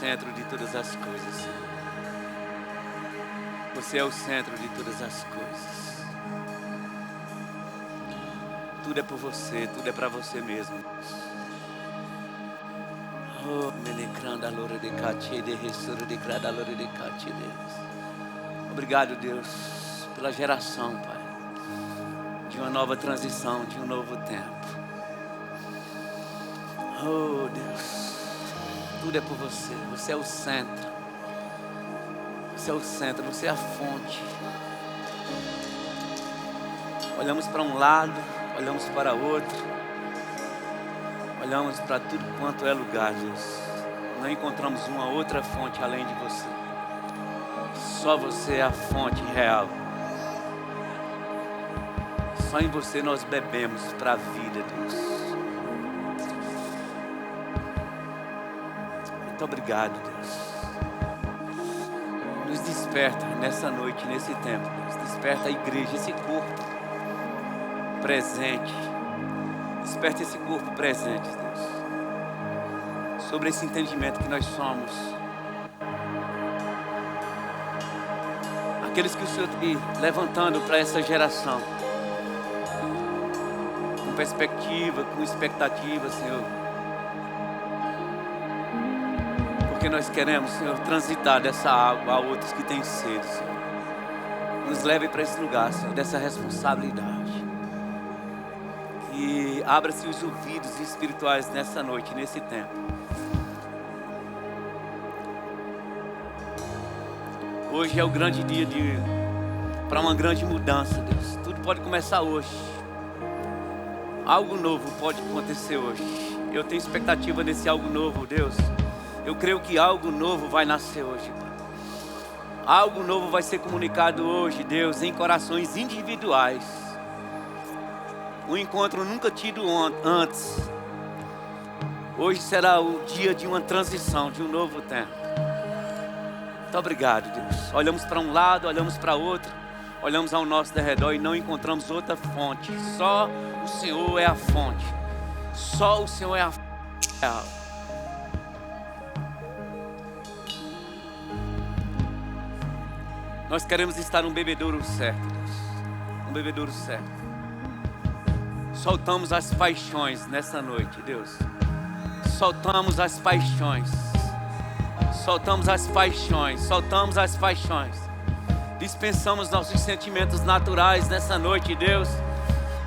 Centro de todas as coisas, Senhor. Você é o centro de todas as coisas. Tudo é por você, tudo é para você mesmo. Oh, melecranda lore de cati de ressura de crada lore de cati de. Obrigado, Deus, pela geração, Pai, de uma nova transição, de um novo tempo. Oh, Deus, tudo é por você. Você é o centro. Você é o centro, você é a fonte. Olhamos para um lado, olhamos para outro, olhamos para tudo quanto é lugar, Deus. Não encontramos uma outra fonte além de você. Só você é a fonte real. Só em você nós bebemos para a vida, Deus. Muito obrigado, Deus. Nos desperta nessa noite, nesse tempo, Deus. Desperta a igreja, esse corpo presente. Desperta esse corpo presente, Deus. Sobre esse entendimento que nós somos aqueles que o Senhor está levantando para essa geração. Com perspectiva, com expectativa, Senhor. Porque nós queremos, Senhor, transitar dessa água a outros que têm sede, Senhor. Nos leve para esse lugar, Senhor, dessa responsabilidade. Que abra-se os ouvidos espirituais nessa noite, nesse tempo. Hoje é o grande dia para uma grande mudança, Deus. Tudo pode começar hoje. Algo novo pode acontecer hoje. Eu tenho expectativa desse algo novo, Deus. Eu creio que algo novo vai nascer hoje, Pai. Algo novo vai ser comunicado hoje, Deus, em corações individuais. Um encontro nunca tido antes. Hoje será o dia de uma transição, de um novo tempo. Muito obrigado, Deus. Olhamos para um lado, olhamos para outro, olhamos ao nosso derredor e não encontramos outra fonte. Só o Senhor é a fonte. Só o Senhor é a fonte. Nós queremos estar num bebedouro certo, Deus. Um bebedouro certo. Soltamos as paixões nessa noite, Deus. Soltamos as paixões. Soltamos as paixões. Soltamos as paixões. Dispensamos nossos sentimentos naturais nessa noite, Deus.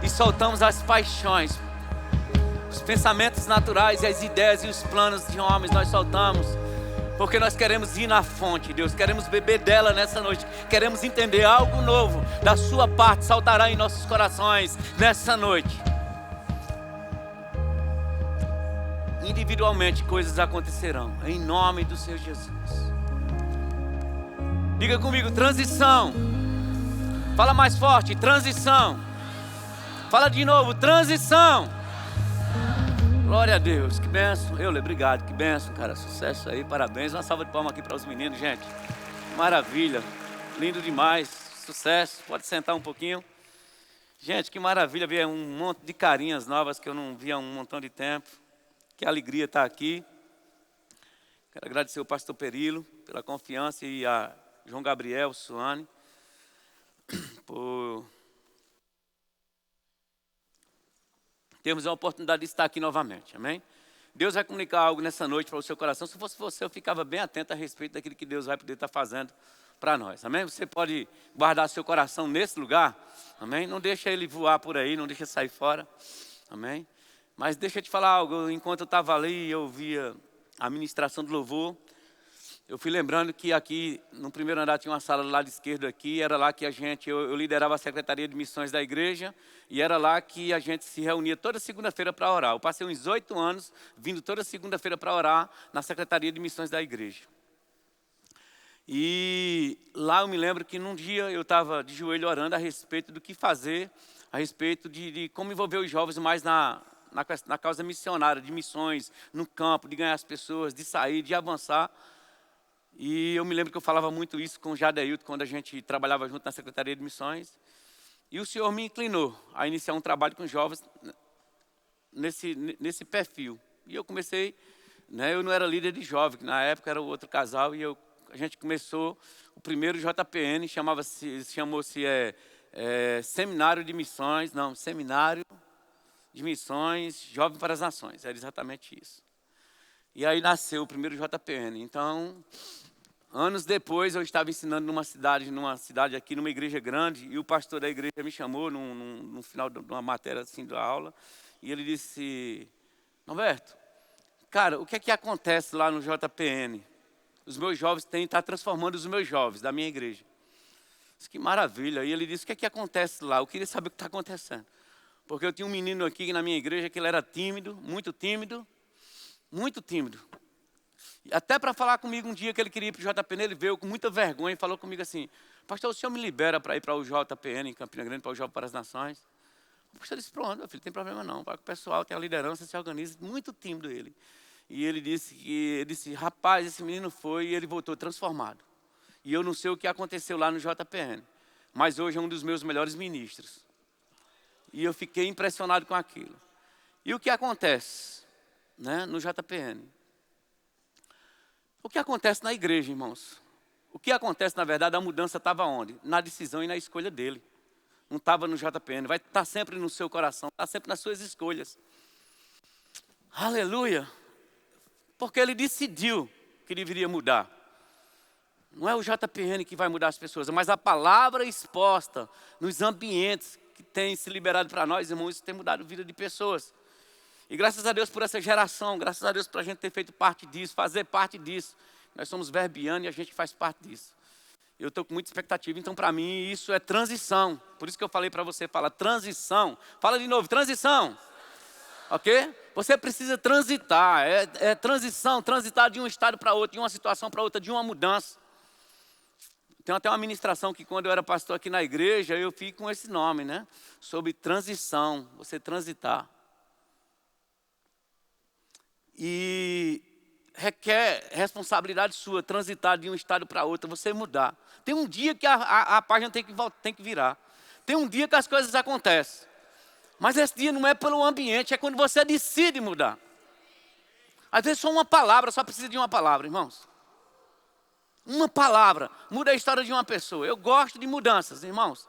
E soltamos as paixões. Os pensamentos naturais e as ideias e os planos de homens nós soltamos. Porque nós queremos ir na fonte, Deus. Queremos beber dela nessa noite. Queremos entender algo novo da sua parte. Saltará em nossos corações nessa noite. Individualmente coisas acontecerão. Em nome do Senhor Jesus. Diga comigo, transição. Fala mais forte, transição. Fala de novo, transição. Glória a Deus, que bênção. Obrigado, que bênção, cara. Sucesso aí, parabéns. Uma salva de palmas aqui para os meninos, gente. Maravilha, lindo demais. Sucesso, pode sentar um pouquinho. Gente, que maravilha ver um monte de carinhas novas que eu não via há um montão de tempo. Que alegria estar aqui. Quero agradecer ao pastor Perilo pela confiança e a João Gabriel, Suane, por termos a oportunidade de estar aqui novamente, amém? Deus vai comunicar algo nessa noite para o seu coração. Se fosse você, eu ficava bem atento a respeito daquilo que Deus vai poder estar fazendo para nós, amém? Você pode guardar seu coração nesse lugar, amém? Não deixa ele voar por aí, não deixa sair fora, amém? Mas deixa eu te falar algo, enquanto eu estava ali e eu ouvia a ministração do louvor, eu fui lembrando que aqui no primeiro andar tinha uma sala do lado esquerdo aqui, era lá que eu liderava a Secretaria de Missões da igreja, e era lá que a gente se reunia toda segunda-feira para orar. Eu passei uns 8 anos vindo toda segunda-feira para orar na Secretaria de Missões da igreja. E lá eu me lembro que num dia eu estava de joelho orando a respeito do que fazer, a respeito de como envolver os jovens mais na causa missionária, de missões, no campo, de ganhar as pessoas, de sair, de avançar. E eu me lembro que eu falava muito isso com o Jadeilton, quando a gente trabalhava junto na Secretaria de Missões. E o Senhor me inclinou a iniciar um trabalho com jovens nesse perfil. E eu comecei né? Eu não era líder de jovem, que na época era o outro casal, e a gente começou o primeiro JPN, chamou-se Seminário de Missões, não, Seminário de Missões Jovem para as Nações, era exatamente isso. E aí nasceu o primeiro JPN. Então, anos depois, eu estava ensinando numa cidade aqui, numa igreja grande, e o pastor da igreja me chamou no final de uma matéria assim da aula, e ele disse: Norberto, cara, o que é que acontece lá no JPN? Os meus jovens têm que estar transformando os meus jovens da minha igreja. Disse, que maravilha. E ele disse, o que é que acontece lá? Eu queria saber o que está acontecendo. Porque eu tinha um menino aqui na minha igreja que ele era tímido, muito tímido, muito tímido. E até para falar comigo um dia que ele queria ir para o JPN, ele veio com muita vergonha e falou comigo assim: pastor, o senhor me libera para ir para o JPN em Campina Grande, para o Jovem para as Nações? O pastor disse, pronto, meu filho, não tem problema não. Para que o pessoal tem a liderança, se organiza, muito tímido ele. E ele disse, rapaz, esse menino foi e ele voltou transformado. E eu não sei o que aconteceu lá no JPN, mas hoje é um dos meus melhores ministros. E eu fiquei impressionado com aquilo. E o que acontece, né, no JPN? O que acontece na igreja, irmãos? O que acontece, na verdade, a mudança estava onde? Na decisão e na escolha dele. Não estava no JPN, vai estar sempre no seu coração, está sempre nas suas escolhas. Aleluia! Porque ele decidiu que deveria mudar. Não é o JPN que vai mudar as pessoas, mas a palavra exposta nos ambientes que tem se liberado para nós, irmãos, isso tem mudado a vida de pessoas. E graças a Deus por essa geração, graças a Deus por a gente ter feito parte disso, fazer parte disso. Nós somos verbianos e a gente faz parte disso. Eu estou com muita expectativa, então para mim isso é transição. Por isso que eu falei para você, fala transição. Fala de novo, transição. Ok? Você precisa transitar, transição, transitar de um estado para outro, de uma situação para outra, de uma mudança. Tem até uma ministração que quando eu era pastor aqui na igreja, eu fico com esse nome, né? Sobre transição, você transitar. E requer responsabilidade sua, transitar de um estado para outro, você mudar. Tem um dia que a página tem que virar. Tem um dia que as coisas acontecem. Mas esse dia não é pelo ambiente, é quando você decide mudar. Às vezes só uma palavra, só precisa de uma palavra, irmãos. Uma palavra muda a história de uma pessoa. Eu gosto de mudanças, irmãos.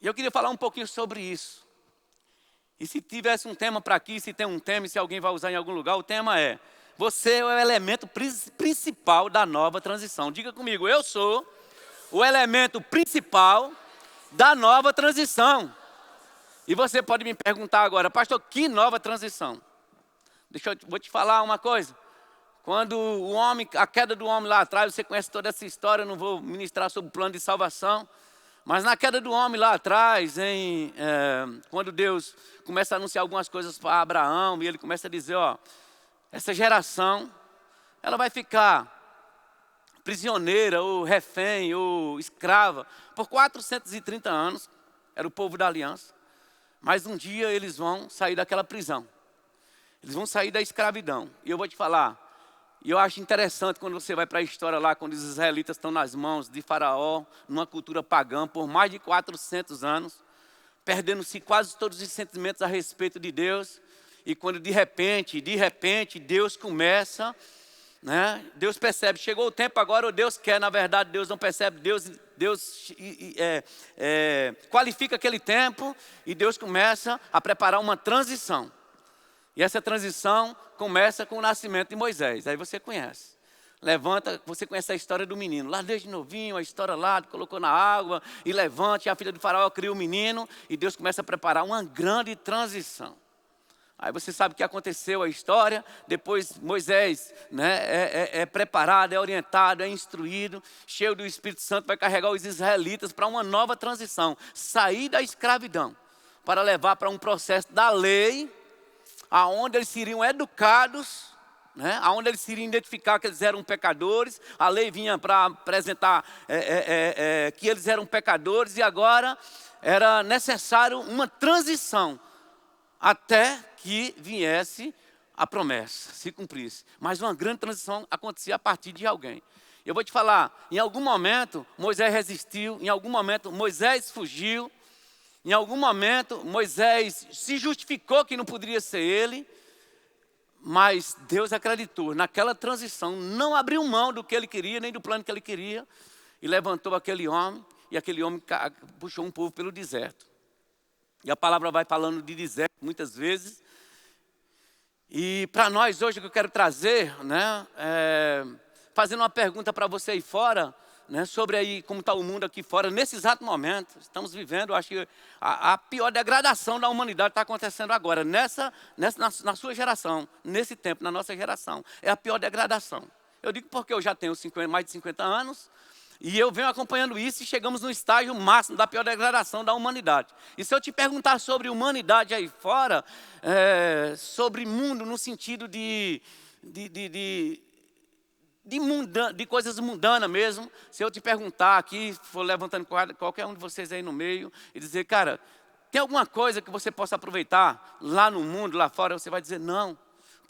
E eu queria falar um pouquinho sobre isso. E se tivesse um tema para aqui, se tem um tema, e se alguém vai usar em algum lugar, o tema é: você é o elemento principal da nova transição. Diga comigo, eu sou o elemento principal da nova transição. E você pode me perguntar agora, pastor, que nova transição? Vou te falar uma coisa. Quando a queda do homem lá atrás, você conhece toda essa história, eu não vou ministrar sobre o plano de salvação. Mas na queda do homem lá atrás, quando Deus começa a anunciar algumas coisas para Abraão, e ele começa a dizer, essa geração, ela vai ficar prisioneira, ou refém, ou escrava, por 430 anos, era o povo da aliança. Mas um dia eles vão sair daquela prisão. Eles vão sair da escravidão. E eu vou te falar, e eu acho interessante quando você vai para a história lá, quando os israelitas estão nas mãos de Faraó, numa cultura pagã, por mais de 400 anos, perdendo-se quase todos os sentimentos a respeito de Deus. E quando de repente, Deus começa, né? Deus percebe, chegou o tempo agora, ou Deus quer, na verdade Deus não percebe, Deus qualifica aquele tempo e Deus começa a preparar uma transição. E essa transição começa com o nascimento de Moisés, aí você conhece. Você conhece a história do menino, lá desde novinho, a história lá, colocou na água e levanta, e a filha do faraó cria o menino e Deus começa a preparar uma grande transição. Aí você sabe o que aconteceu, a história. Depois Moisés, né, é preparado, é orientado, é instruído, cheio do Espírito Santo, vai carregar os israelitas para uma nova transição. Sair da escravidão, para levar para um processo da lei, aonde eles seriam educados, né, aonde eles seriam identificar que eles eram pecadores. A lei vinha para apresentar que eles eram pecadores, e agora era necessário uma transição, até que viesse a promessa, se cumprisse. Mas uma grande transição acontecia a partir de alguém. Eu vou te falar, em algum momento Moisés resistiu, em algum momento Moisés fugiu, em algum momento Moisés se justificou que não poderia ser ele, Mas Deus acreditou naquela transição, não abriu mão do que ele queria, nem do plano que ele queria, e levantou aquele homem, e aquele homem puxou um povo pelo deserto. E a palavra vai falando de deserto muitas vezes. E para nós hoje o que eu quero trazer, né, fazendo uma pergunta para você aí fora, né, sobre aí como está o mundo aqui fora, nesse exato momento, estamos vivendo, acho que a pior degradação da humanidade está acontecendo agora, na sua geração, nesse tempo, na nossa geração, é a pior degradação. Eu digo porque eu já tenho mais de 50 anos, e eu venho acompanhando isso e chegamos no estágio máximo da pior degradação da humanidade. E se eu te perguntar sobre humanidade aí fora, sobre mundo no sentido de coisas mundanas mesmo, se eu te perguntar aqui, for levantando qualquer um de vocês aí no meio e dizer, cara, tem alguma coisa que você possa aproveitar lá no mundo, lá fora, você vai dizer, não. O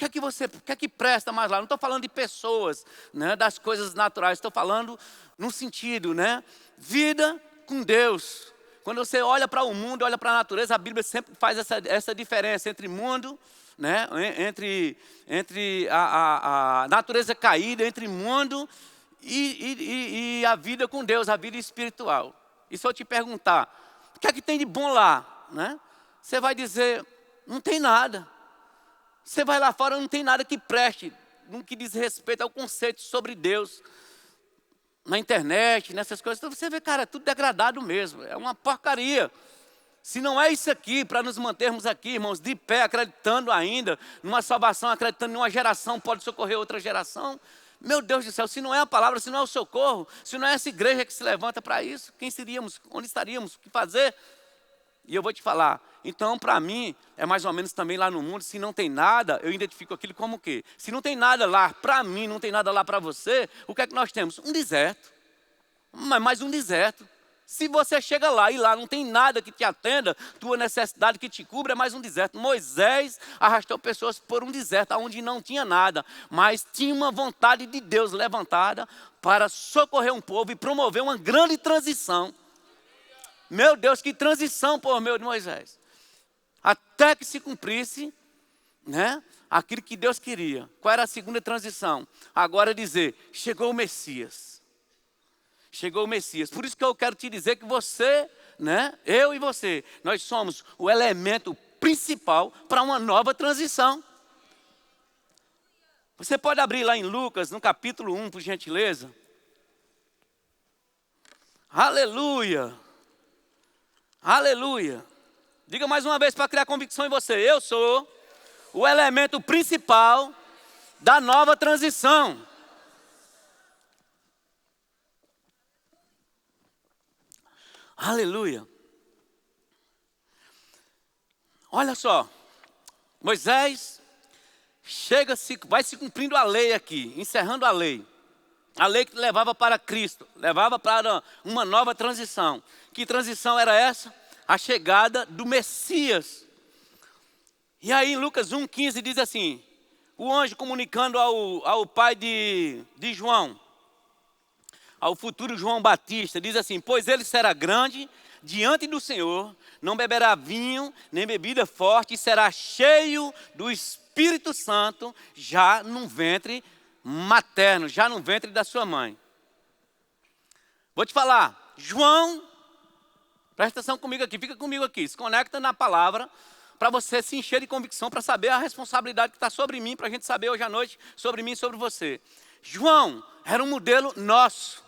que é que presta mais lá? Não estou falando de pessoas, né, das coisas naturais, estou falando no sentido, né, vida com Deus. Quando você olha para o mundo, olha para a natureza, a Bíblia sempre faz essa diferença entre mundo, né, entre a natureza caída, entre mundo e a vida com Deus, a vida espiritual. E se eu te perguntar, o que é que tem de bom lá? Né? Você vai dizer, não tem nada. Você vai lá fora, não tem nada que preste, no que diz respeito ao conceito sobre Deus. Na internet, nessas coisas, então você vê, cara, é tudo degradado mesmo, é uma porcaria. Se não é isso aqui, para nos mantermos aqui, irmãos, de pé, acreditando ainda, numa salvação, acreditando em uma geração, pode socorrer outra geração. Meu Deus do céu, se não é a palavra, se não é o socorro, se não é essa igreja que se levanta para isso, quem seríamos, onde estaríamos, o que fazer? E eu vou te falar, então para mim, é mais ou menos também lá no mundo, se não tem nada, eu identifico aquilo como o quê? Se não tem nada lá para mim, não tem nada lá para você, o que é que nós temos? Um deserto, mas mais um deserto. Se você chega lá e lá não tem nada que te atenda, tua necessidade que te cubra, é mais um deserto. Moisés arrastou pessoas por um deserto onde não tinha nada, mas tinha uma vontade de Deus levantada para socorrer um povo e promover uma grande transição. Meu Deus, que transição por meio de Moisés. Até que se cumprisse, né, aquilo que Deus queria. Qual era a segunda transição? Agora dizer, chegou o Messias. Chegou o Messias. Por isso que eu quero te dizer que você, né, eu e você, nós somos o elemento principal para uma nova transição. Você pode abrir lá em Lucas, no capítulo 1, por gentileza. Aleluia. Aleluia. Diga mais uma vez para criar convicção em você. Eu sou o elemento principal da nova transição. Aleluia. Olha só. Moisés vai se cumprindo a lei aqui, encerrando a lei. A lei que levava para Cristo, levava para uma nova transição. Que transição era essa? A chegada do Messias. E aí em Lucas 1,15 diz assim, o anjo comunicando ao pai de João, ao futuro João Batista, diz assim, pois ele será grande diante do Senhor, não beberá vinho, nem bebida forte, e será cheio do Espírito Santo, já no ventre materno, já no ventre da sua mãe. Vou te falar, João, presta atenção comigo aqui, fica comigo aqui, se conecta na palavra, para você se encher de convicção, para saber a responsabilidade que está sobre mim, para a gente saber hoje à noite sobre mim e sobre você. João era um modelo nosso.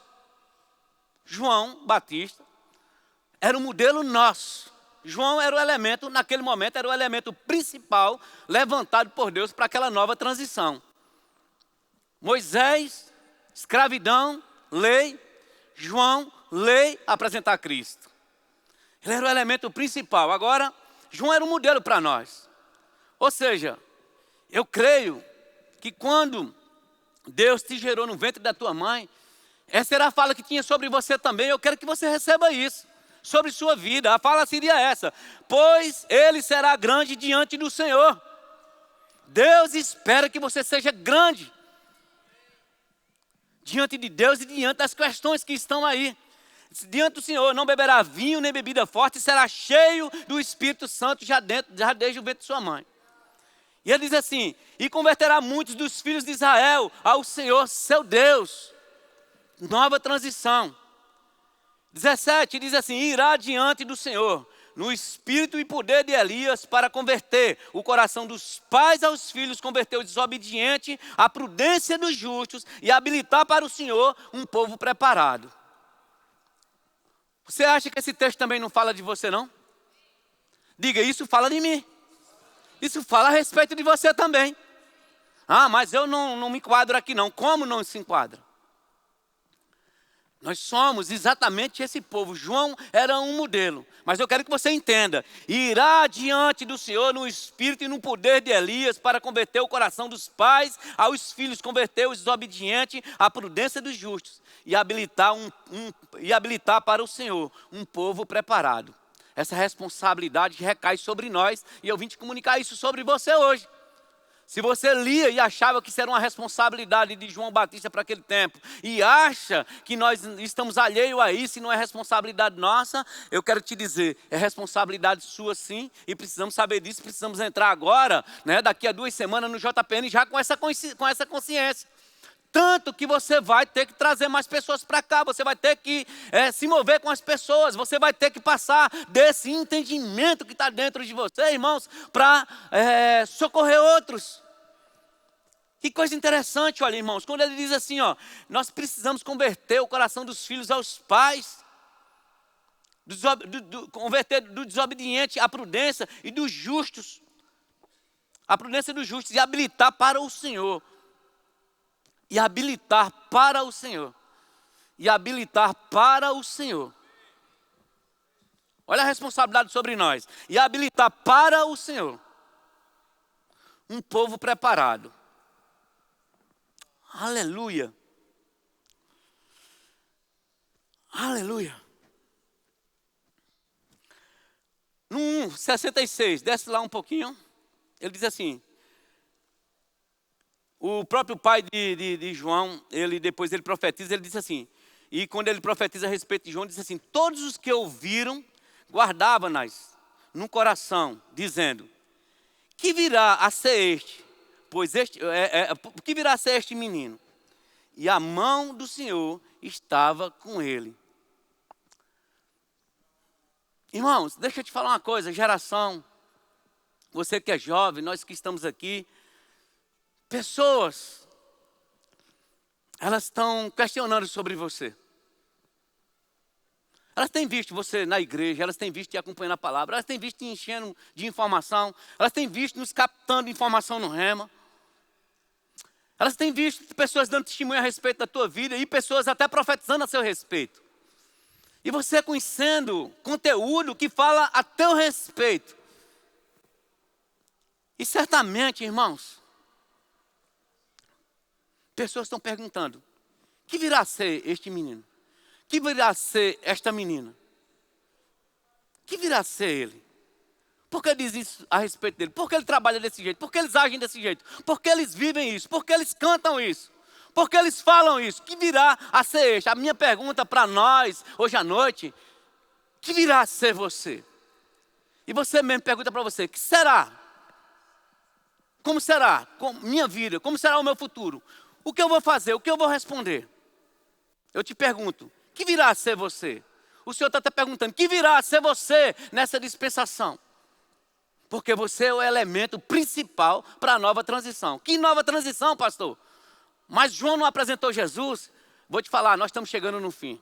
João Batista era um modelo nosso. João era o elemento, naquele momento, era o elemento principal levantado por Deus para aquela nova transição. Moisés, escravidão, lei, João, lei, apresentar Cristo. Ele era o elemento principal. Agora, João era um modelo para nós. Ou seja, eu creio que quando Deus te gerou no ventre da tua mãe, essa era a fala que tinha sobre você também. Eu quero que você receba isso, sobre sua vida. A fala seria essa, pois ele será grande diante do Senhor. Deus espera que você seja grande diante de Deus e diante das questões que estão aí. Diante do Senhor, não beberá vinho nem bebida forte, será cheio do Espírito Santo já desde o ventre de sua mãe. E ele diz assim: e converterá muitos dos filhos de Israel ao Senhor seu Deus. Nova transição. 17 diz assim: irá diante do Senhor, no espírito e poder de Elias, para converter o coração dos pais aos filhos, converter o desobediente à prudência dos justos e habilitar para o Senhor um povo preparado. Você acha que esse texto também não fala de você, não? Diga, isso fala de mim. Isso fala a respeito de você também. Ah, mas eu não me enquadro aqui não. Como não se enquadra? Nós somos exatamente esse povo. João era um modelo. Mas eu quero que você entenda. Irá diante do Senhor no espírito e no poder de Elias para converter o coração dos pais aos filhos, converter os desobedientes à prudência dos justos e habilitar para o Senhor um povo preparado. Essa responsabilidade recai sobre nós e eu vim te comunicar isso sobre você hoje. Se você lia e achava que isso era uma responsabilidade de João Batista para aquele tempo, e acha que nós estamos alheios a isso e não é responsabilidade nossa, eu quero te dizer, é responsabilidade sua sim, e precisamos saber disso, precisamos entrar agora, né, daqui a 2 semanas no JPN já com essa consciência. Tanto que você vai ter que trazer mais pessoas para cá, você vai ter que se mover com as pessoas, você vai ter que passar desse entendimento que está dentro de você, irmãos, para socorrer outros. Que coisa interessante, olha, irmãos, quando ele diz assim, ó, nós precisamos converter o coração dos filhos aos pais, converter do desobediente à prudência e dos justos, a prudência dos justos e habilitar para o Senhor. E habilitar para o Senhor. E habilitar para o Senhor. Olha a responsabilidade sobre nós. E habilitar para o Senhor um povo preparado. Aleluia. Aleluia. No 66, desce lá um pouquinho. Ele diz assim: o próprio pai de João, depois ele profetiza, ele diz assim, e quando ele profetiza a respeito de João, ele diz assim: todos os que ouviram, guardavam-nas no coração, dizendo: que virá a ser este? Pois que virá a ser este menino? E a mão do Senhor estava com ele. Irmãos, deixa eu te falar uma coisa, geração, você que é jovem, nós que estamos aqui, pessoas, elas estão questionando sobre você. Elas têm visto você na igreja, elas têm visto te acompanhando a palavra, elas têm visto te enchendo de informação, elas têm visto nos captando informação no rema. Elas têm visto pessoas dando testemunho a respeito da tua vida e pessoas até profetizando a seu respeito. E você conhecendo conteúdo que fala a teu respeito. E certamente, irmãos, pessoas estão perguntando: que virá a ser este menino? Que virá a ser esta menina? Que virá a ser ele? Por que diz isso a respeito dele? Por que ele trabalha desse jeito? Por que eles agem desse jeito? Por que eles vivem isso? Por que eles cantam isso? Por que eles falam isso? Que virá a ser este? A minha pergunta para nós, hoje à noite: que virá a ser você? E você mesmo pergunta para você: que será? Como será? Com minha vida? Como será o meu futuro? O que eu vou fazer? O que eu vou responder? Eu te pergunto: que virá a ser você? O Senhor está até perguntando: que virá a ser você nessa dispensação? Porque você é o elemento principal para a nova transição. Que nova transição, pastor? Mas João não apresentou Jesus? Vou te falar, nós estamos chegando no fim.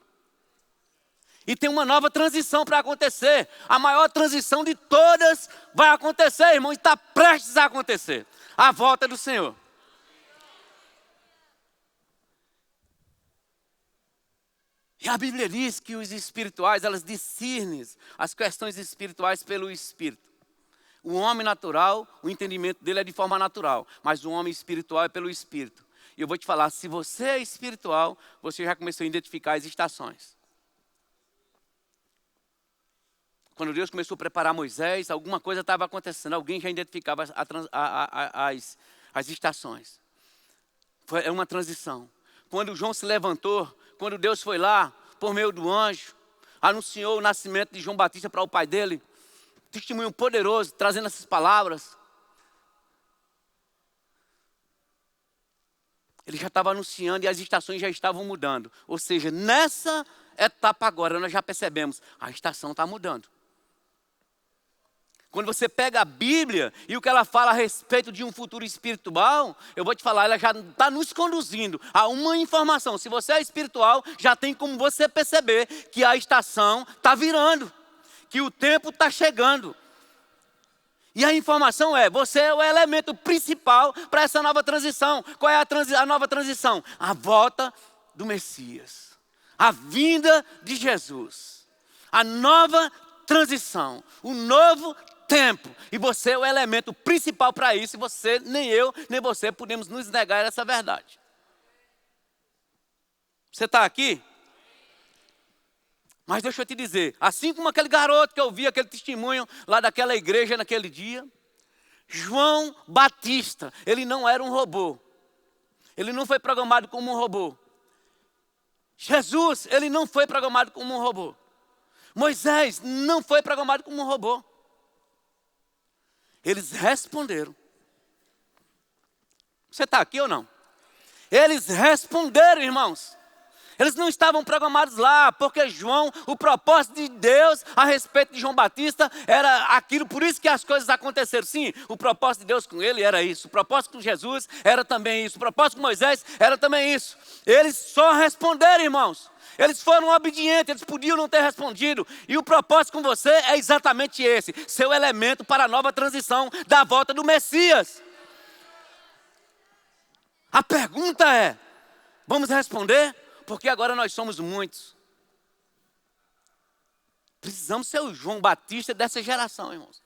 E tem uma nova transição para acontecer. A maior transição de todas vai acontecer, irmão. Está prestes a acontecer. A volta do Senhor. E a Bíblia diz que os espirituais, elas discernem as questões espirituais pelo Espírito. O homem natural, o entendimento dele é de forma natural. Mas o homem espiritual é pelo Espírito. E eu vou te falar, se você é espiritual, você já começou a identificar as estações. Quando Deus começou a preparar Moisés, alguma coisa estava acontecendo. Alguém já identificava as estações. Foi uma transição. Quando João se levantou, quando Deus foi lá, por meio do anjo, anunciou o nascimento de João Batista para o pai dele, testemunho poderoso, trazendo essas palavras. Ele já estava anunciando e as estações já estavam mudando. Ou seja, nessa etapa agora nós já percebemos, a estação está mudando. Quando você pega a Bíblia e o que ela fala a respeito de um futuro espiritual, eu vou te falar, ela já está nos conduzindo a uma informação. Se você é espiritual, já tem como você perceber que a estação está virando, que o tempo está chegando. E a informação é, você é o elemento principal para essa nova transição. Qual é a nova transição? A volta do Messias, a vinda de Jesus, a nova transição, o novo tempo. E você é o elemento principal para isso. E você, nem eu, nem você podemos nos negar essa verdade. Você está aqui? Mas deixa eu te dizer, assim como aquele garoto que eu vi, aquele testemunho lá daquela igreja naquele dia, João Batista, ele não era um robô. Ele não foi programado como um robô. Jesus, ele não foi programado como um robô. Moisés não foi programado como um robô. Eles responderam. Você está aqui ou não? Eles responderam, irmãos. Eles não estavam programados lá, porque João, o propósito de Deus a respeito de João Batista era aquilo, por isso que as coisas aconteceram. Sim, o propósito de Deus com ele era isso, o propósito com Jesus era também isso, o propósito com Moisés era também isso. Eles só responderam, irmãos. Eles foram obedientes, eles podiam não ter respondido. E o propósito com você é exatamente esse, seu elemento para a nova transição da volta do Messias. A pergunta é, vamos responder? Porque agora nós somos muitos. Precisamos ser o João Batista dessa geração, irmãos.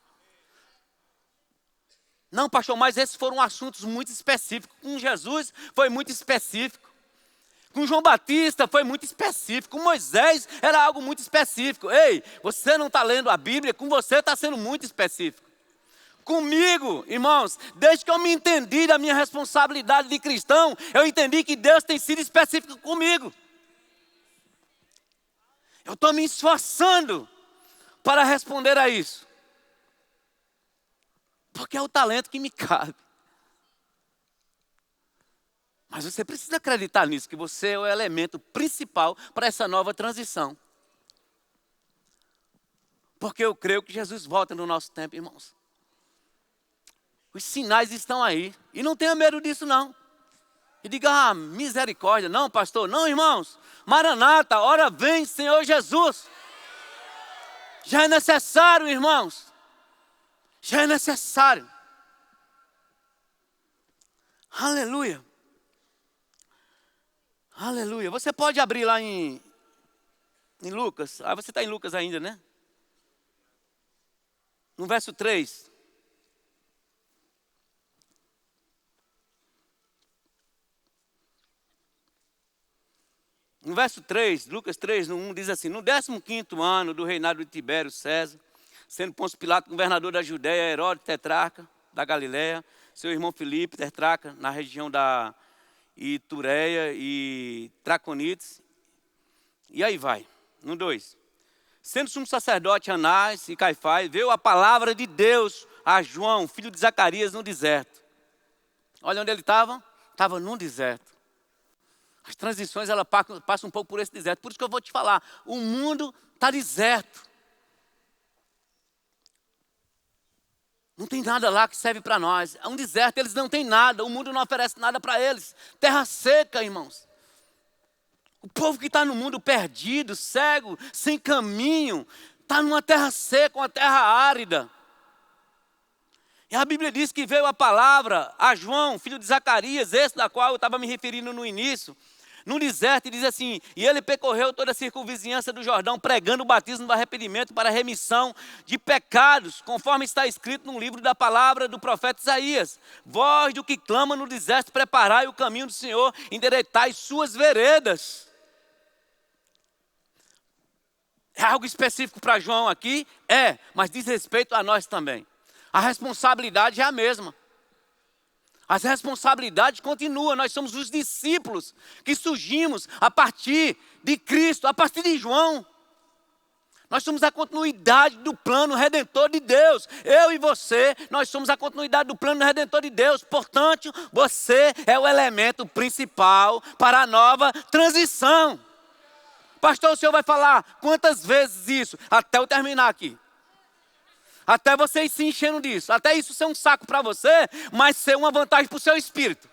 Não, pastor, mas esses foram assuntos muito específicos. Com Jesus foi muito específico. Com João Batista foi muito específico. Com Moisés era algo muito específico. Ei, você não está lendo a Bíblia, com você está sendo muito específico. Comigo, irmãos, desde que eu me entendi da minha responsabilidade de cristão, eu entendi que Deus tem sido específico comigo. Eu estou me esforçando para responder a isso. Porque é o talento que me cabe. Mas você precisa acreditar nisso, que você é o elemento principal para essa nova transição. Porque eu creio que Jesus volta no nosso tempo, irmãos. Os sinais estão aí. E não tenha medo disso, não. E diga, misericórdia. Não, pastor, não, irmãos. Maranata, hora vem, Senhor Jesus. Já é necessário, irmãos. Já é necessário. Aleluia. Aleluia. Você pode abrir lá em Lucas. Você está em Lucas ainda, né? No verso 3. No verso 3, Lucas 3, no 1, diz assim: no 15º ano do reinado de Tibério César, sendo Pôncio Pilato governador da Judéia, Herodes tetrarca da Galiléia, seu irmão Filipe tetrarca na região da Itureia e Traconites, e aí vai, no 2. Sendo sumo sacerdote Anás e Caifás, veio a palavra de Deus a João, filho de Zacarias, no deserto. Olha onde ele estava. Estava num deserto. As transições, ela passa um pouco por esse deserto. Por isso que eu vou te falar, o mundo está deserto. Não tem nada lá que serve para nós. É um deserto, eles não têm nada. O mundo não oferece nada para eles. Terra seca, irmãos. O povo que está no mundo perdido, cego, sem caminho, está numa terra seca, uma terra árida. E a Bíblia diz que veio a palavra a João, filho de Zacarias, esse da qual eu estava me referindo no início, no deserto, e diz assim: e ele percorreu toda a circunvizinhança do Jordão, pregando o batismo do arrependimento para a remissão de pecados, conforme está escrito no livro da palavra do profeta Isaías. Voz do que clama no deserto, preparai o caminho do Senhor, endireitai suas veredas. É algo específico para João aqui? É, mas diz respeito a nós também. A responsabilidade é a mesma. As responsabilidades continuam. Nós somos os discípulos que surgimos a partir de Cristo, a partir de João. Nós somos a continuidade do plano redentor de Deus. Eu e você, nós somos a continuidade do plano redentor de Deus. Portanto, você é o elemento principal para a nova transição. Pastor, o senhor vai falar quantas vezes isso? Até eu terminar aqui. Até você ir se enchendo disso. Até isso ser um saco para você, mas ser uma vantagem para o seu espírito.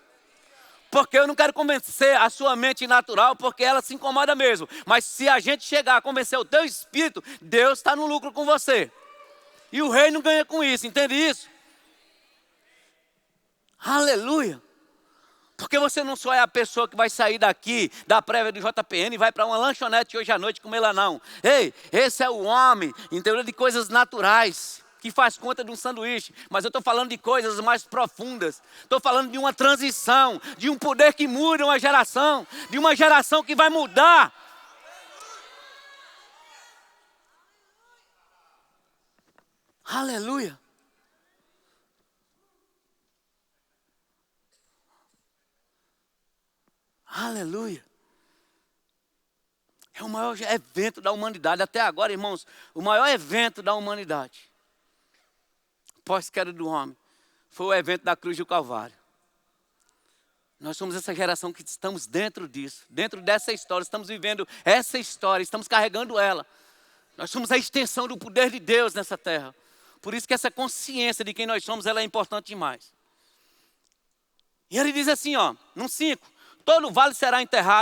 Porque eu não quero convencer a sua mente natural, porque ela se incomoda mesmo. Mas se a gente chegar a convencer o teu espírito, Deus está no lucro com você. E o reino ganha com isso, entende isso? Aleluia. Porque você não só é a pessoa que vai sair daqui, da prévia do JPN, e vai para uma lanchonete hoje à noite comer lá não. Ei, esse é o homem, entendeu? De coisas naturais, que faz conta de um sanduíche. Mas eu estou falando de coisas mais profundas. Estou falando de uma transição, de um poder que muda uma geração, de uma geração que vai mudar. Aleluia. Aleluia. É o maior evento da humanidade. Até agora, irmãos, o maior evento da humanidade, pós-queda do homem, foi o evento da cruz do Calvário. Nós somos essa geração que estamos dentro disso, dentro dessa história, estamos vivendo essa história, estamos carregando ela. Nós somos a extensão do poder de Deus nessa terra. Por isso que essa consciência de quem nós somos, ela é importante demais. E ele diz assim, ó, no 5, todo o vale será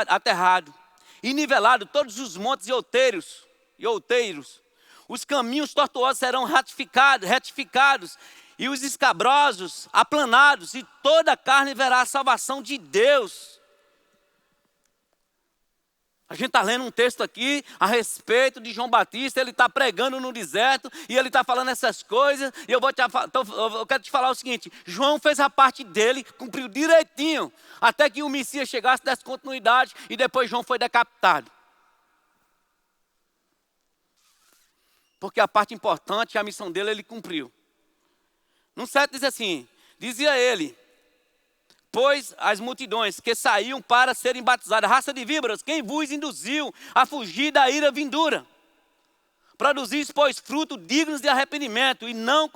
aterrado, e nivelado todos os montes e outeiros. Os caminhos tortuosos serão retificados, e os escabrosos aplanados, e toda a carne verá a salvação de Deus. A gente está lendo um texto aqui a respeito de João Batista, ele está pregando no deserto, e ele está falando essas coisas, e eu quero te falar o seguinte, João fez a parte dele, cumpriu direitinho, até que o Messias chegasse, desse continuidade, e depois João foi decapitado. Porque a parte importante, a missão dele, ele cumpriu. No 7 diz assim, dizia ele, pois as multidões que saíam para serem batizadas, raça de víboras, quem vos induziu a fugir da ira vindoura? Produzis, pois, fruto dignos de arrependimento, e não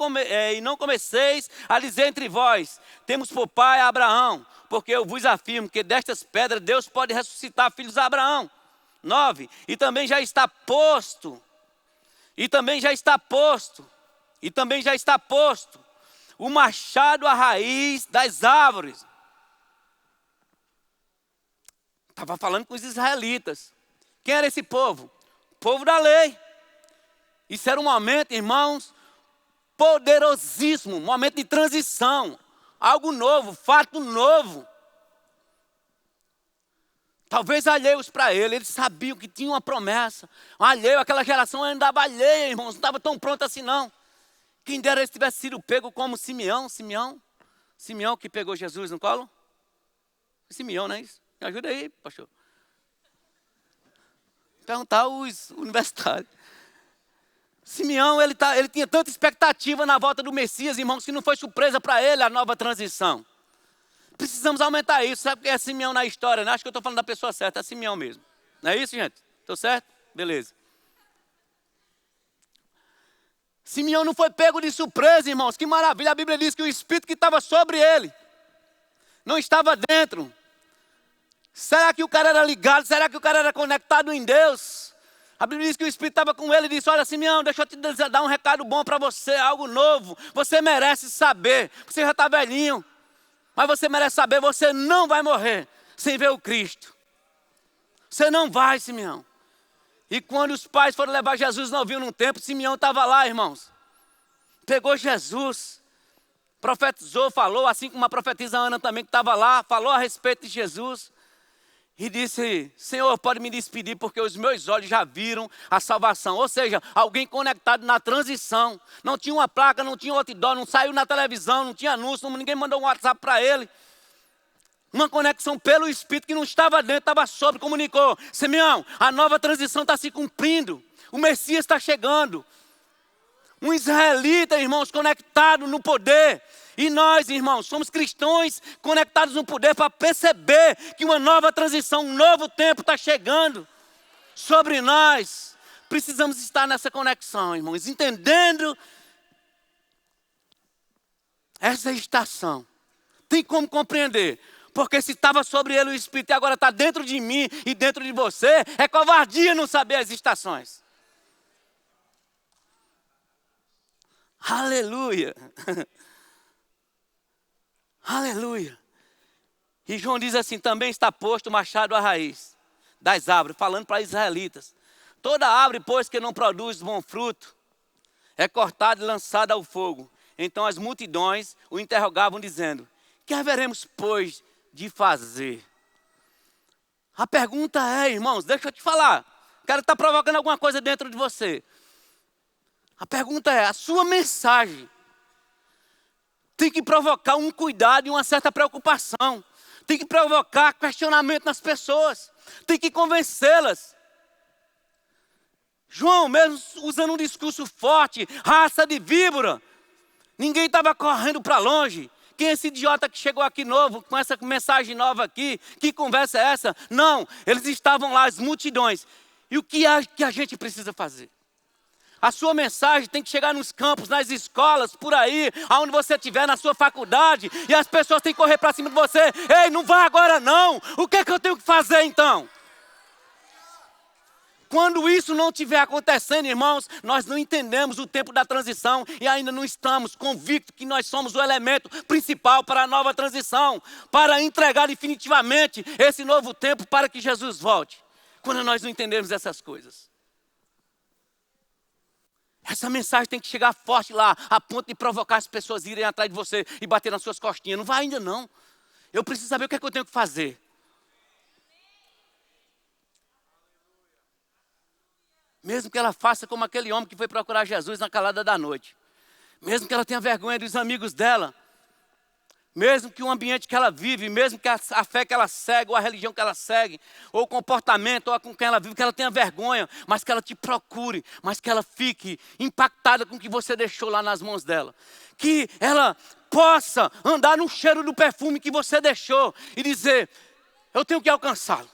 comeceis a dizer entre vós, temos por pai Abraão, porque eu vos afirmo que destas pedras Deus pode ressuscitar filhos de Abraão. 9, e também já está posto o machado à raiz das árvores. Estava falando com os israelitas. Quem era esse povo? O povo da lei. Isso era um momento, irmãos, poderosíssimo, um momento de transição. Algo novo, fato novo. Talvez alheios para ele, eles sabiam que tinha uma promessa. Alheio, aquela geração andava alheia, irmãos, não estava tão pronta assim não. Quem dera ele tivesse sido pego como Simeão que pegou Jesus no colo. Simeão, não é isso? Me ajuda aí, pastor. Perguntar os universitários. Simeão, ele tinha tanta expectativa na volta do Messias, irmãos, que não foi surpresa para ele a nova transição. Precisamos aumentar isso. Sabe o que é Simeão na história? Né? Acho que eu estou falando da pessoa certa, é Simeão mesmo. Não é isso, gente? Estou certo? Beleza. Simeão não foi pego de surpresa, irmãos. Que maravilha. A Bíblia diz que o Espírito que estava sobre ele não estava dentro. Será que o cara era ligado? Será que o cara era conectado em Deus? A Bíblia diz que o Espírito estava com ele e disse, olha Simeão, deixa eu te dar um recado bom para você, algo novo. Você merece saber. Você já está velhinho. Mas você merece saber, você não vai morrer sem ver o Cristo. Você não vai, Simeão. E quando os pais foram levar Jesus novinho num templo, Simeão estava lá, irmãos. Pegou Jesus, profetizou, falou, assim como a profetisa Ana também que estava lá, falou a respeito de Jesus. E disse, Senhor, pode me despedir porque os meus olhos já viram a salvação. Ou seja, alguém conectado na transição. Não tinha uma placa, não tinha outdoor, não saiu na televisão, não tinha anúncio, ninguém mandou um WhatsApp para ele. Uma conexão pelo Espírito que não estava dentro, estava sobre, comunicou. Simeão, a nova transição está se cumprindo. O Messias está chegando. Um israelita, irmãos, conectado no poder. E nós, irmãos, somos cristãos conectados no poder para perceber que uma nova transição, um novo tempo está chegando sobre nós. precisamos estar nessa conexão, irmãos, entendendo essa estação. Tem como compreender? Porque se estava sobre ele o Espírito e agora está dentro de mim e dentro de você, é covardia não saber as estações. Aleluia. Aleluia. E João diz assim, também está posto o machado à raiz das árvores, falando para israelitas. Toda árvore, pois, que não produz bom fruto, é cortada e lançada ao fogo. Então as multidões o interrogavam, dizendo, que haveremos, pois, de fazer? A pergunta é, irmãos, deixa eu te falar. Quero estar provocando alguma coisa dentro de você. A pergunta é, a sua mensagem tem que provocar um cuidado e uma certa preocupação. Tem que provocar questionamento nas pessoas. Tem que convencê-las. João, mesmo usando um discurso forte, raça de víbora, ninguém estava correndo para longe. Quem é esse idiota que chegou aqui novo, com essa mensagem nova aqui? Que conversa é essa? Não, eles estavam lá, as multidões. E o que é que a gente precisa fazer? A sua mensagem tem que chegar nos campos, nas escolas, por aí, aonde você estiver, na sua faculdade, e as pessoas têm que correr para cima de você. Ei, não vai agora não. O que é que eu tenho que fazer então? Quando isso não estiver acontecendo, irmãos, nós não entendemos o tempo da transição e ainda não estamos convictos que nós somos o elemento principal para a nova transição, para entregar definitivamente esse novo tempo para que Jesus volte. Quando nós não entendemos essas coisas. Essa mensagem tem que chegar forte lá, a ponto de provocar as pessoas a irem atrás de você e bater nas suas costinhas. Não vai ainda não. Eu preciso saber o que é que eu tenho que fazer. Mesmo que ela faça como aquele homem que foi procurar Jesus na calada da noite. Mesmo que ela tenha vergonha dos amigos dela. Mesmo que o ambiente que ela vive, mesmo que a fé que ela segue, ou a religião que ela segue, ou o comportamento, ou com quem ela vive, que ela tenha vergonha, mas que ela te procure, mas que ela fique impactada com o que você deixou lá nas mãos dela. Que ela possa andar no cheiro do perfume que você deixou e dizer, eu tenho que alcançá-lo.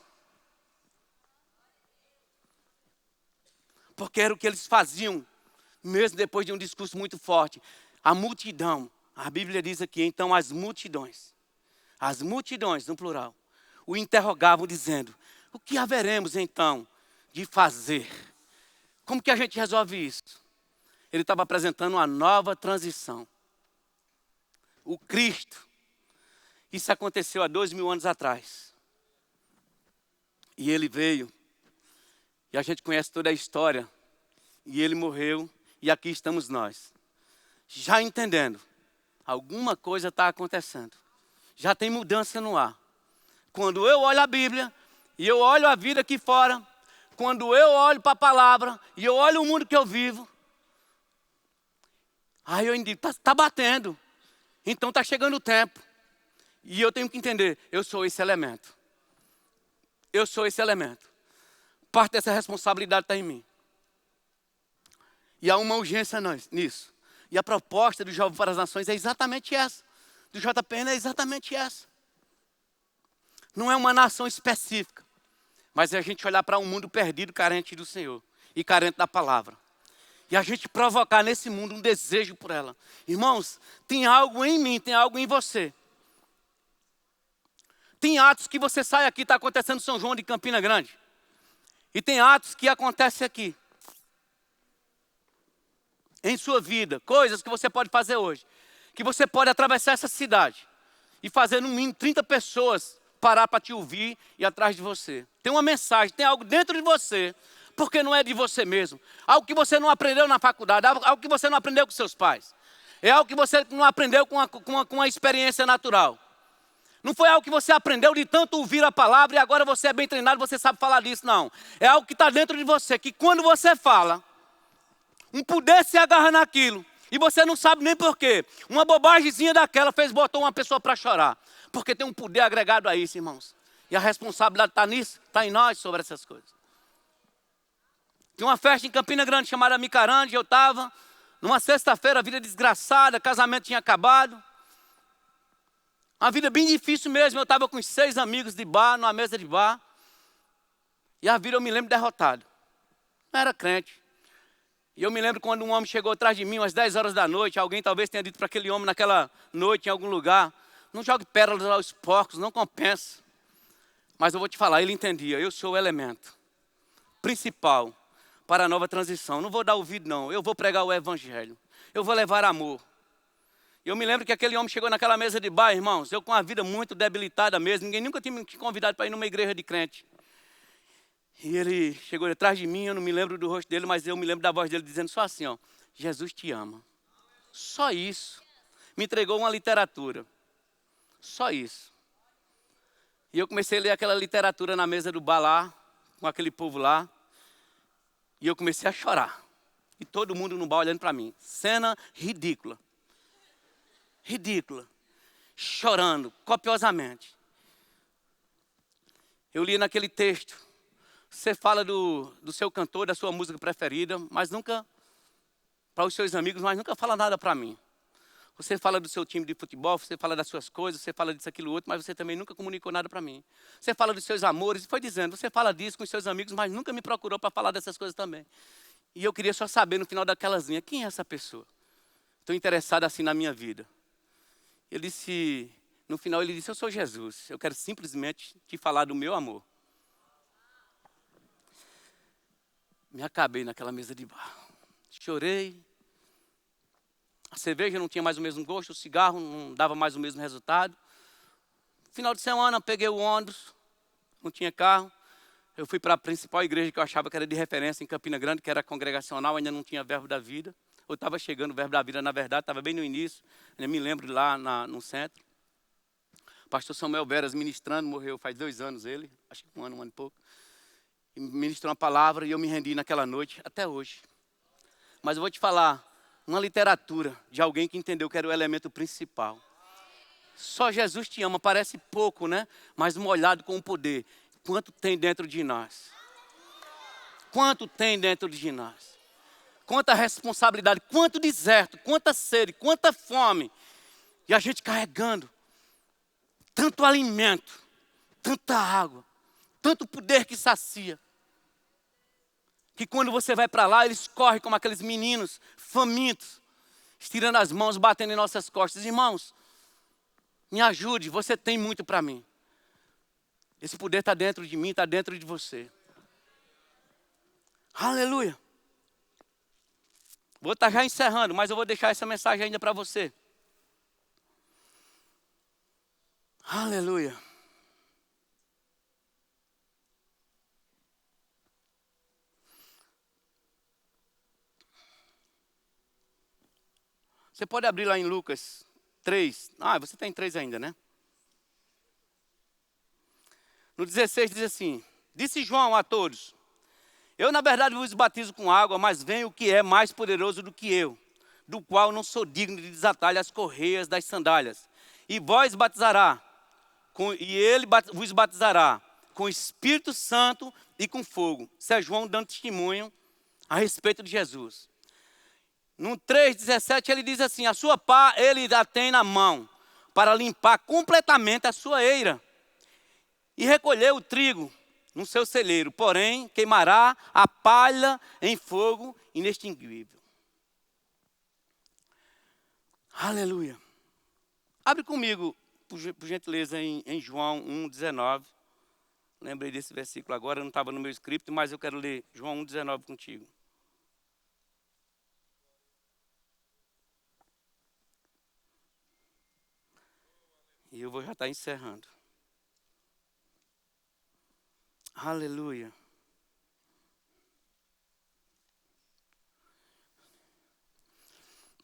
Porque era o que eles faziam, mesmo depois de um discurso muito forte. A multidão. A Bíblia diz aqui, então as multidões no plural, o interrogavam dizendo, o que haveremos então de fazer? Como que a gente resolve isso? Ele estava apresentando uma nova transição. O Cristo. Isso aconteceu há 2000 anos atrás. E ele veio, e a gente conhece toda a história, e ele morreu, e aqui estamos nós. Já entendendo. Alguma coisa está acontecendo. Já tem mudança no ar. Quando eu olho a Bíblia, e eu olho a vida aqui fora, quando eu olho para a palavra, e eu olho o mundo que eu vivo, aí eu digo, está batendo. Então está chegando o tempo. E eu tenho que entender, eu sou esse elemento. Eu sou esse elemento. Parte dessa responsabilidade está em mim. E há uma urgência nisso. E a proposta do Jovem para as Nações é exatamente essa. Do JPN é exatamente essa. Não é uma nação específica. Mas é a gente olhar para um mundo perdido, carente do Senhor. E carente da palavra. E a gente provocar nesse mundo um desejo por ela. Irmãos, tem algo em mim, tem algo em você. Tem atos que você sai aqui, está acontecendo em São João de Campina Grande. E tem atos que acontecem aqui. Em sua vida, coisas que você pode fazer hoje, que você pode atravessar essa cidade e fazer no mínimo 30 pessoas parar para te ouvir e atrás de você. Tem uma mensagem, tem algo dentro de você, porque não é de você mesmo. Algo que você não aprendeu na faculdade, algo que você não aprendeu com seus pais. É algo que você não aprendeu com uma experiência natural. Não foi algo que você aprendeu de tanto ouvir a palavra e agora você é bem treinado, você sabe falar disso, não. É algo que está dentro de você, que quando você fala, um poder se agarra naquilo. E você não sabe nem por quê. Uma bobagemzinha daquela botou uma pessoa para chorar. Porque tem um poder agregado a isso, irmãos. E a responsabilidade está nisso, está em nós sobre essas coisas. Tinha uma festa em Campina Grande chamada Micarande. Eu estava numa sexta-feira, vida desgraçada, casamento tinha acabado. Uma vida bem difícil mesmo. Eu estava com os 6 amigos de bar, numa mesa de bar. E a vida eu me lembro derrotado. Não era crente. E eu me lembro quando um homem chegou atrás de mim, às 10 horas da noite, alguém talvez tenha dito para aquele homem naquela noite, em algum lugar, não jogue pérolas aos porcos, não compensa. Mas eu vou te falar, ele entendia, eu sou o elemento principal para a nova transição. Não vou dar ouvido não, eu vou pregar o evangelho, eu vou levar amor. E eu me lembro que aquele homem chegou naquela mesa de bar, irmãos, eu com a vida muito debilitada mesmo, ninguém nunca tinha me convidado para ir numa igreja de crente. E ele chegou atrás de mim, eu não me lembro do rosto dele, mas eu me lembro da voz dele dizendo só assim, ó, Jesus te ama. Só isso. Me entregou uma literatura. Só isso. E eu comecei a ler aquela literatura na mesa do bar lá, com aquele povo lá. E eu comecei a chorar. E todo mundo no bar olhando para mim. Cena ridícula. Ridícula. Chorando copiosamente. Eu li naquele texto. Você fala do seu cantor, da sua música preferida, mas nunca, para os seus amigos, mas nunca fala nada para mim. Você fala do seu time de futebol, você fala das suas coisas, você fala disso, aquilo, outro, mas você também nunca comunicou nada para mim. Você fala dos seus amores, e foi dizendo, você fala disso com os seus amigos, mas nunca me procurou para falar dessas coisas também. E eu queria só saber no final daquelas linhas, quem é essa pessoa? Estou interessado assim na minha vida. Ele disse, no final ele disse, eu sou Jesus, eu quero simplesmente te falar do meu amor. Me acabei naquela mesa de bar. Chorei. A cerveja não tinha mais o mesmo gosto, o cigarro não dava mais o mesmo resultado. Final de semana, peguei o ônibus, não tinha carro. Eu fui para a principal igreja que eu achava que era de referência em Campina Grande, que era congregacional, ainda não tinha Verbo da Vida. Eu estava chegando, o Verbo da Vida, na verdade, estava bem no início. Eu me lembro lá no centro. O pastor Samuel Veras ministrando, morreu faz 2 anos ele, acho que um ano e pouco. Ministrou uma palavra e eu me rendi naquela noite, até hoje. Mas eu vou te falar, uma literatura de alguém que entendeu que era o elemento principal. Só Jesus te ama, parece pouco, né? Mas molhado com o poder. Quanto tem dentro de nós? Quanto tem dentro de nós? Quanta responsabilidade, quanto deserto, quanta sede, quanta fome. E a gente carregando tanto alimento, tanta água. Tanto poder que sacia. Que quando você vai para lá, eles correm como aqueles meninos famintos. Estirando as mãos, batendo em nossas costas. Irmãos, me ajude, você tem muito para mim. Esse poder está dentro de mim, está dentro de você. Aleluia. Vou estar já encerrando, mas eu vou deixar essa mensagem ainda para você. Aleluia. Você pode abrir lá em Lucas 3. Ah, você tem 3 ainda, né? No 16 diz assim, disse João a todos, eu na verdade vos batizo com água, mas vem o que é mais poderoso do que eu, do qual não sou digno de desatar as correias das sandálias. E vós batizará, e ele vos batizará com Espírito Santo e com fogo. Isso é João dando testemunho a respeito de Jesus. No 3,17 ele diz assim, a sua pá ele a tem na mão, para limpar completamente a sua eira. E recolher o trigo no seu celeiro, porém queimará a palha em fogo inextinguível. Aleluia. Abre comigo, por gentileza, em João 1,19. Lembrei desse versículo agora, não estava no meu script, mas eu quero ler João 1,19 contigo. E eu vou já estar encerrando. Aleluia.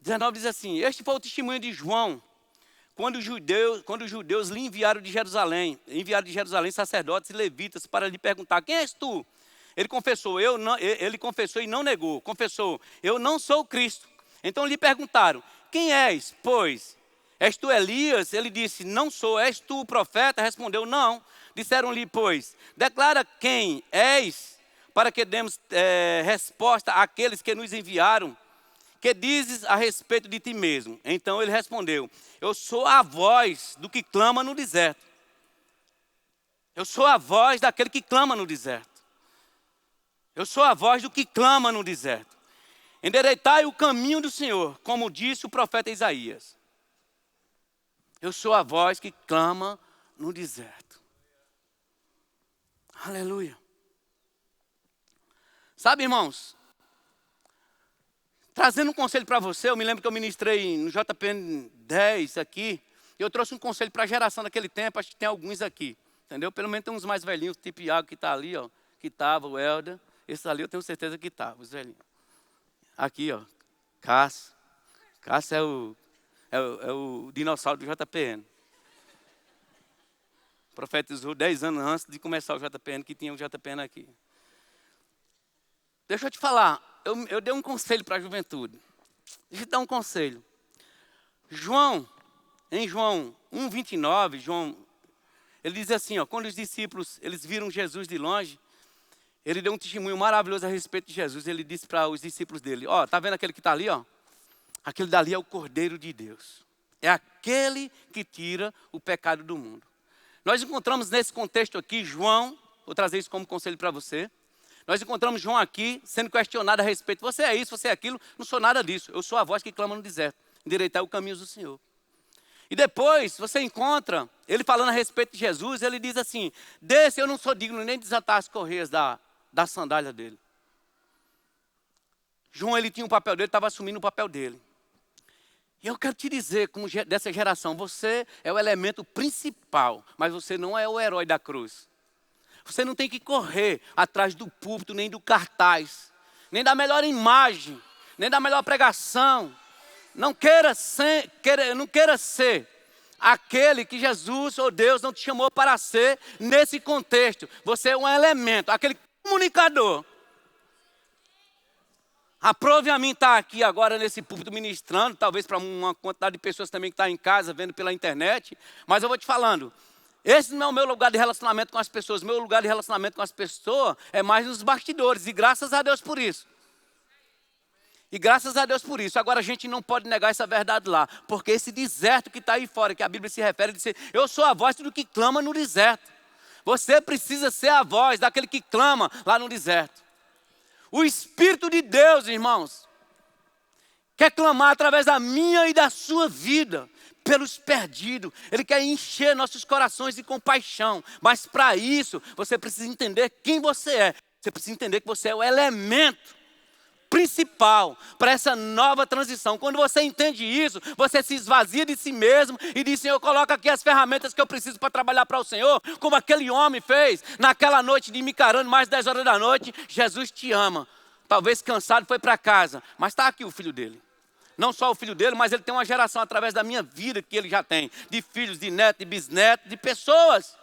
XIX diz assim, este foi o testemunho de João, quando os judeus lhe enviaram de Jerusalém sacerdotes e levitas para lhe perguntar, quem és tu? Ele confessou, ele confessou e não negou, confessou, eu não sou o Cristo. Então lhe perguntaram, quem és, pois? És tu Elias? Ele disse, não sou. És tu o profeta? Respondeu, não. Disseram-lhe, pois, declara quem és, para que demos resposta àqueles que nos enviaram. Que dizes a respeito de ti mesmo? Então ele respondeu, eu sou a voz do que clama no deserto. Eu sou a voz daquele que clama no deserto. Eu sou a voz do que clama no deserto. Endireitai o caminho do Senhor, como disse o profeta Isaías. Eu sou a voz que clama no deserto. Aleluia. Sabe, irmãos, trazendo um conselho para você, eu me lembro que eu ministrei no JPN 10 aqui, e eu trouxe um conselho para a geração daquele tempo, acho que tem alguns aqui, entendeu? Pelo menos tem uns mais velhinhos, tipo Iago que está ali, ó, que estava, o Helder, esse ali eu tenho certeza que estava, os velhinhos. Aqui, ó, Cássio. Cássio é o dinossauro do JPN. Profetizou 10 anos antes de começar o JPN, que tinha o JPN aqui. Deixa eu te falar, eu dei um conselho para a juventude. Deixa eu te dar um conselho. Em João 1,29, ele diz assim, ó, quando os discípulos, eles viram Jesus de longe, ele deu um testemunho maravilhoso a respeito de Jesus. Ele disse para os discípulos dele, ó, tá vendo aquele que está ali, ó? Aquele dali é o Cordeiro de Deus. É aquele que tira o pecado do mundo. Nós encontramos nesse contexto aqui, João, vou trazer isso como conselho para você. Nós encontramos João aqui sendo questionado a respeito, você é isso, você é aquilo, não sou nada disso. Eu sou a voz que clama no deserto, endireitar o caminho do Senhor. E depois você encontra ele falando a respeito de Jesus, ele diz assim, desse eu não sou digno nem de desatar as correias da sandália dele. João, ele tinha um papel dele, estava assumindo o papel dele. E eu quero te dizer, como dessa geração, você é o elemento principal, mas você não é o herói da cruz. Você não tem que correr atrás do púlpito, nem do cartaz, nem da melhor imagem, nem da melhor pregação. Não queira ser aquele que Jesus ou Deus não te chamou para ser nesse contexto. Você é um elemento, aquele comunicador. Aprove a mim estar aqui agora nesse púlpito ministrando, talvez para uma quantidade de pessoas também que está em casa, vendo pela internet. Mas eu vou te falando, esse não é o meu lugar de relacionamento com as pessoas. Meu lugar de relacionamento com as pessoas é mais nos bastidores. E graças a Deus por isso. E graças a Deus por isso. Agora a gente não pode negar essa verdade lá. Porque esse deserto que está aí fora, que a Bíblia se refere, diz: eu sou a voz do que clama no deserto. Você precisa ser a voz daquele que clama lá no deserto. O Espírito de Deus, irmãos, quer clamar através da minha e da sua vida, pelos perdidos. Ele quer encher nossos corações de compaixão. Mas para isso, você precisa entender quem você é. Você precisa entender que você é o elemento principal para essa nova transição. Quando você entende isso, você se esvazia de si mesmo e diz: Senhor, coloca aqui as ferramentas que eu preciso para trabalhar para o Senhor, como aquele homem fez naquela noite de Micarano, mais de 10 horas da noite. Jesus te ama. Talvez cansado, foi para casa, mas está aqui o filho dele. Não só o filho dele, mas ele tem uma geração através da minha vida que ele já tem, de filhos, de netos, de bisnetos, de pessoas.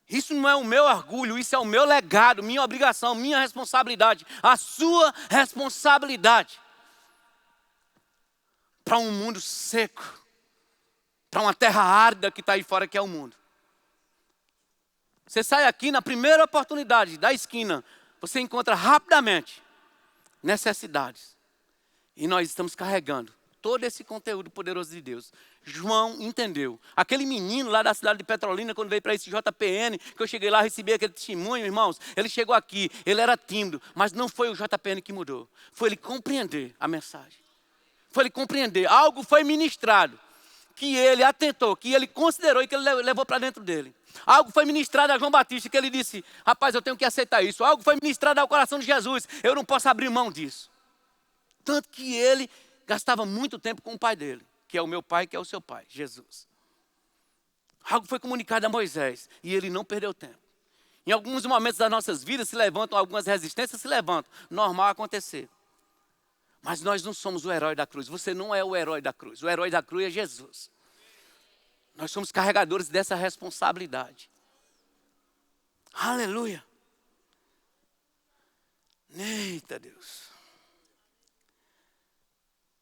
Isso não é o meu orgulho, isso é o meu legado, minha obrigação, minha responsabilidade, a sua responsabilidade. Para um mundo seco, para uma terra árida que está aí fora, que é o mundo. Você sai aqui na primeira oportunidade da esquina, você encontra rapidamente necessidades. E nós estamos carregando todo esse conteúdo poderoso de Deus. João entendeu. Aquele menino lá da cidade de Petrolina, quando veio para esse JPN, que eu cheguei lá, recebi aquele testemunho, irmãos, ele chegou aqui, ele era tímido, mas não foi o JPN que mudou. Foi ele compreender a mensagem. Foi ele compreender. Algo foi ministrado, que ele atentou, que ele considerou e que ele levou para dentro dele. Algo foi ministrado a João Batista, que ele disse: rapaz, eu tenho que aceitar isso. Algo foi ministrado ao coração de Jesus, eu não posso abrir mão disso. Tanto que ele gastava muito tempo com o pai dele, que é o meu pai, que é o seu pai, Jesus. Algo foi comunicado a Moisés, e ele não perdeu tempo. Em alguns momentos das nossas vidas se levantam algumas resistências, se levantam, normal acontecer. Mas nós não somos o herói da cruz. Você não é o herói da cruz. O herói da cruz é Jesus. Nós somos carregadores dessa responsabilidade. Aleluia. Eita Deus.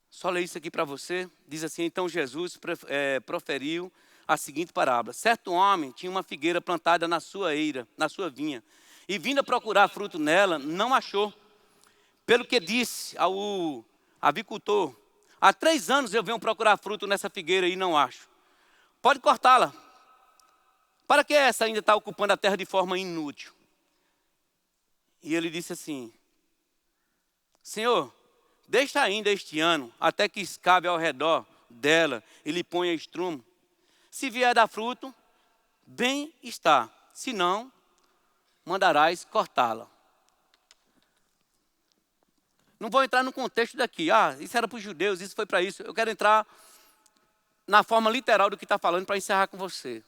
Só ler isso aqui para você. Diz assim: então Jesus proferiu a seguinte parábola. Certo homem tinha uma figueira plantada na sua eira, na sua vinha. E vindo a procurar fruto nela, não achou. Pelo que disse ao avicultor: há 3 anos eu venho procurar fruto nessa figueira e não acho. Pode cortá-la. Para que essa ainda está ocupando a terra de forma inútil? E ele disse assim: Senhor, deixa ainda este ano, até que escave ao redor dela e lhe ponha estrumo. Se vier dar fruto, bem está. Se não, mandarás cortá-la. Não vou entrar no contexto daqui. Isso era para os judeus, isso foi para isso. Eu quero entrar na forma literal do que está falando para encerrar com você.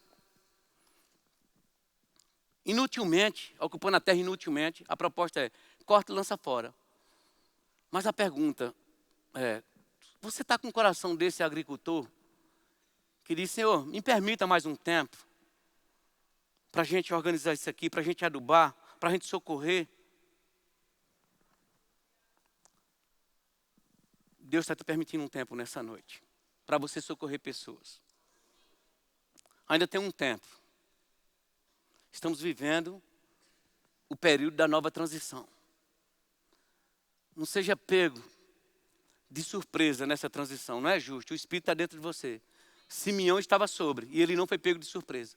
Inutilmente, ocupando a terra inutilmente, a proposta é: corta e lança fora. Mas a pergunta é: você está com o coração desse agricultor que diz: Senhor, me permita mais um tempo para a gente organizar isso aqui, para a gente adubar, para a gente socorrer? Deus está te permitindo um tempo nessa noite para você socorrer pessoas. Ainda tem um tempo. Estamos vivendo o período da nova transição. Não seja pego de surpresa nessa transição, não é justo. O Espírito está dentro de você. Simeão estava sobre e ele não foi pego de surpresa.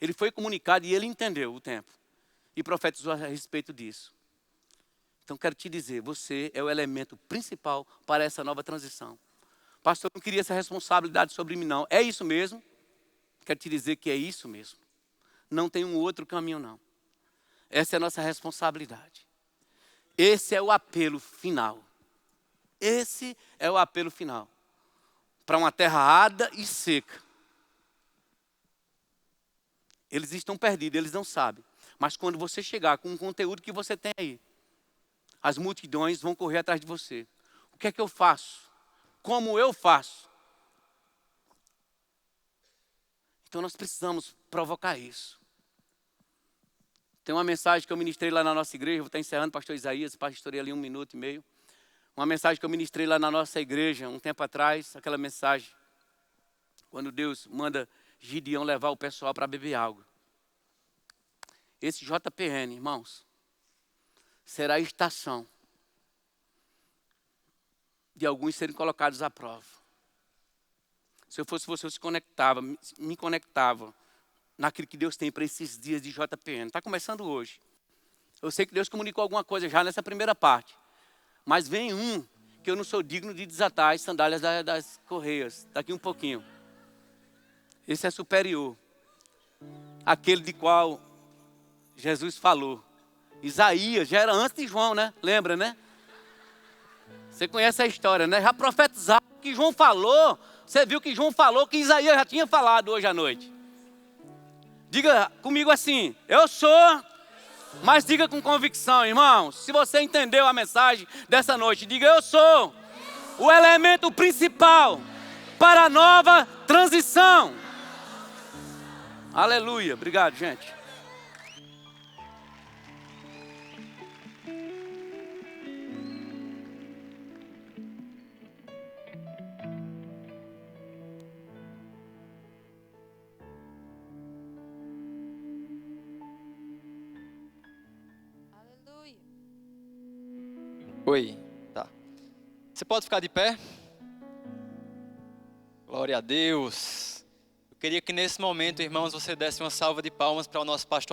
Ele foi comunicado e ele entendeu o tempo e profetizou a respeito disso. Então quero te dizer, você é o elemento principal para essa nova transição. Pastor, eu não queria essa responsabilidade sobre mim não. É isso mesmo? Quero te dizer que é isso mesmo. Não tem um outro caminho não. Essa é a nossa responsabilidade. Esse é o apelo final. Esse é o apelo final. Para uma terra árida e seca. Eles estão perdidos, eles não sabem. Mas quando você chegar com o conteúdo que você tem aí, as multidões vão correr atrás de você. O que é que eu faço? Como eu faço? Então nós precisamos provocar isso. Tem uma mensagem que eu ministrei lá na nossa igreja, vou estar encerrando, pastor Isaías, pastorei ali 1 minuto e meio. Uma mensagem que eu ministrei lá na nossa igreja, um tempo atrás, aquela mensagem, quando Deus manda Gideão levar o pessoal para beber água. Esse JPN, irmãos, será a estação de alguns serem colocados à prova. Se eu fosse você, eu me conectava naquilo que Deus tem para esses dias de JPN. Está começando hoje. Eu sei que Deus comunicou alguma coisa já nessa primeira parte. Mas vem um que eu não sou digno de desatar as sandálias das correias. Daqui um pouquinho. Esse é superior. Aquele de qual Jesus falou. Isaías já era antes de João, né? Lembra, né? Você conhece a história, né? Já profetizava o que João falou. Você viu que João falou que Isaías já tinha falado hoje à noite. Diga comigo assim: eu sou, mas diga com convicção, irmãos. Se você entendeu a mensagem dessa noite, diga: eu sou o elemento principal para a nova transição. Aleluia. Obrigado, gente. Oi, tá. Você pode ficar de pé? Glória a Deus. Eu queria que nesse momento, irmãos, você desse uma salva de palmas para o nosso pastor